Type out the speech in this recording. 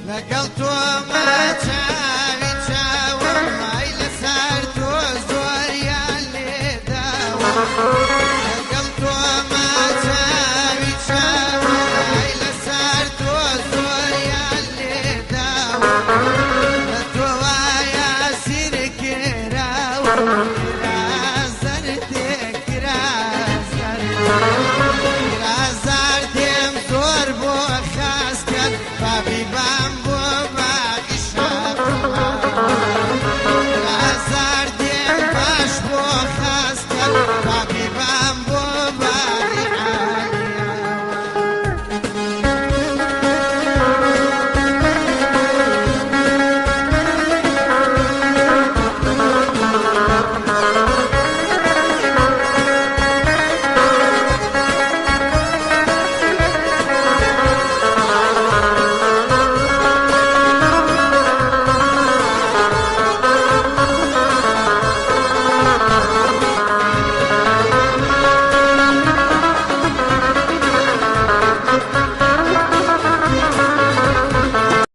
لەگەڵ تۆمە چاوی چاوم مای لەسەر تۆ زۆریان لێداوە لەگەڵ تۆمە چاوی چاوم مای لەسەر تۆ زۆریان لێداوە لە تۆ وایە سیرکێراوە کرازەر دێ کرازەر دێم زۆر بۆ خاستکەت بابی